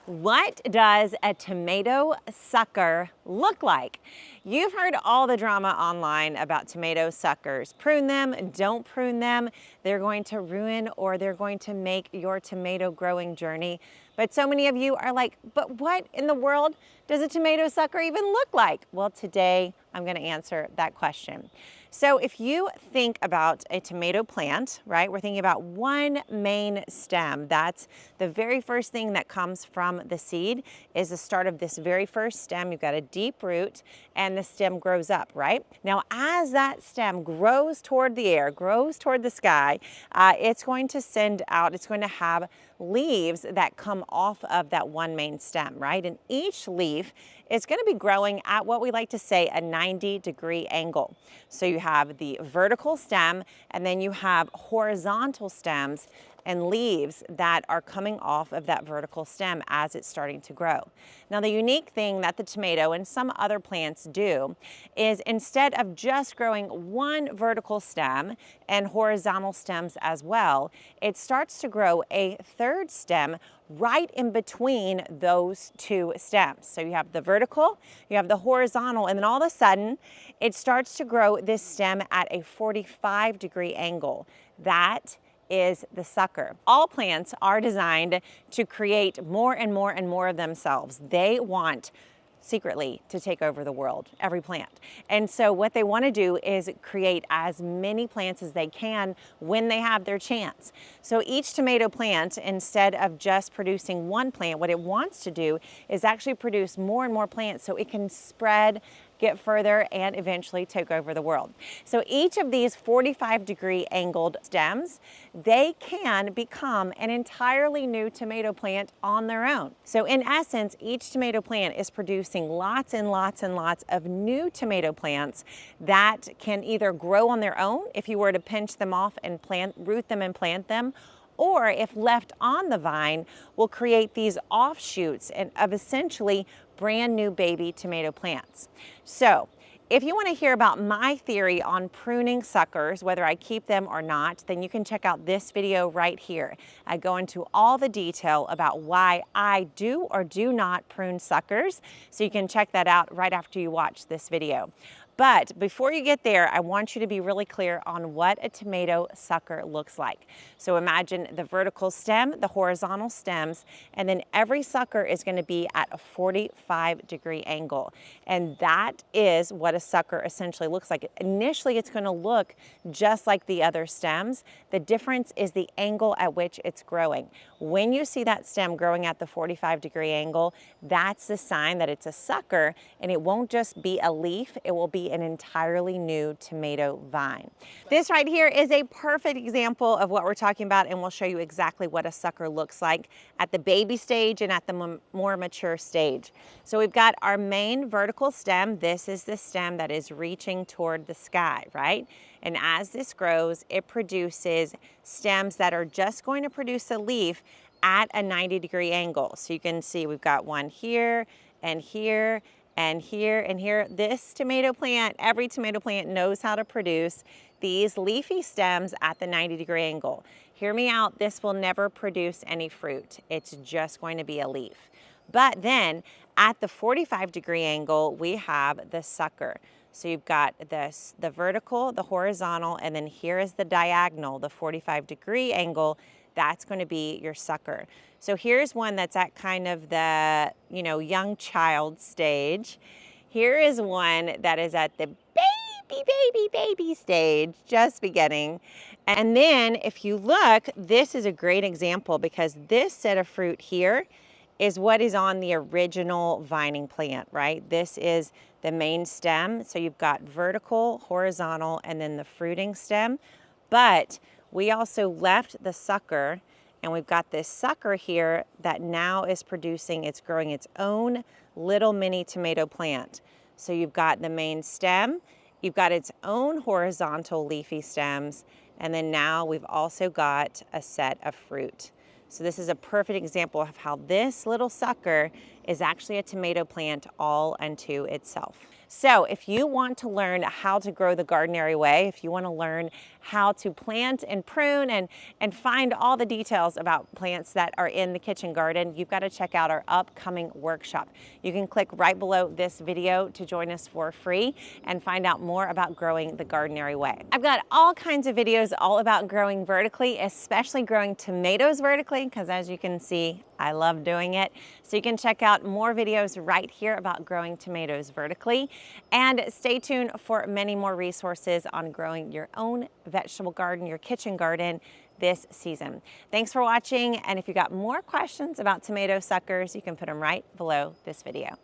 What does a tomato sucker look like? You've heard all the drama online about tomato suckers. Prune them, don't prune them. They're going to ruin or they're going to make your tomato growing journey. But so many of you are like, but what in the world does a tomato sucker even look like? Well, today I'm going to answer that question. So if you think about a tomato plant, right, we're thinking about one main stem. That's the very first thing that comes from the seed is the start of this very first stem. You've got a deep root and the stem grows up, right? Now, as that stem grows toward the air, grows toward the sky, it's going to send out, it's going to have leaves that come off of that one main stem, right? And each leaf is going to be growing at what we like to say a 90-degree angle. So you have the vertical stem and then you have horizontal stems and leaves that are coming off of that vertical stem as it's starting to grow. Now, the unique thing that the tomato and some other plants do is instead of just growing one vertical stem and horizontal stems as well, it starts to grow a third stem right in between those two stems. So you have the vertical, you have the horizontal, and then all of a sudden it starts to grow this stem at a 45-degree angle. That is the sucker. All plants are designed to create more and more and more of themselves. They want secretly to take over the world, every plant. And so what they want to do is create as many plants as they can when they have their chance. So each tomato plant, instead of just producing one plant, what it wants to do is actually produce more and more plants so it can spread, get further, and eventually take over the world. So each of these 45-degree angled stems, they can become an entirely new tomato plant on their own. So in essence, each tomato plant is producing lots and lots and lots of new tomato plants that can either grow on their own if you were to pinch them off and root them and plant them, or if left on the vine, will create these offshoots of essentially brand new baby tomato plants. So if you want to hear about my theory on pruning suckers, whether I keep them or not, then you can check out this video right here. I go into all the detail about why I do or do not prune suckers, so you can check that out right after you watch this video. But before you get there, I want you to be really clear on what a tomato sucker looks like. So imagine the vertical stem, the horizontal stems, and then every sucker is going to be at a 45-degree angle. And that is what a sucker essentially looks like. Initially, it's going to look just like the other stems. The difference is the angle at which it's growing. When you see that stem growing at the 45-degree angle, that's the sign that it's a sucker, and it won't just be a leaf, it will be an entirely new tomato vine. This right here is a perfect example of what we're talking about, and we'll show you exactly what a sucker looks like at the baby stage and at the more mature stage. So we've got our main vertical stem. This is the stem that is reaching toward the sky, right? And as this grows, it produces stems that are just going to produce a leaf at a 90-degree angle. So you can see we've got one here and here and here and here. This tomato plant, every tomato plant knows how to produce these leafy stems at the 90-degree angle. Hear me out, this will never produce any fruit. It's just going to be a leaf. But then at the 45-degree angle, we have the sucker. So you've got the vertical, the horizontal, and then here is the diagonal, the 45-degree angle. That's going to be your sucker. So here's one that's at kind of the, young child stage. Here is one that is at the baby stage, just beginning. And then if you look, this is a great example because this set of fruit here is what is on the original vining plant, right? This is the main stem. So you've got vertical, horizontal, and then the fruiting stem. But we also left the sucker, and we've got this sucker here that now is producing, it's growing its own little mini tomato plant. So you've got the main stem, you've got its own horizontal leafy stems, and then now we've also got a set of fruit. So this is a perfect example of how this little sucker is actually a tomato plant all unto itself. So if you want to learn how to grow the Gardenary way, if you want to learn how to plant and prune and find all the details about plants that are in the kitchen garden, you've got to check out our upcoming workshop. You can click right below this video to join us for free and find out more about growing the Gardenary way. I've got all kinds of videos all about growing vertically, especially growing tomatoes vertically, because as you can see, I love doing it. So you can check out more videos right here about growing tomatoes vertically. And stay tuned for many more resources on growing your own vegetable garden, your kitchen garden this season. Thanks for watching. And if you got more questions about tomato suckers, you can put them right below this video.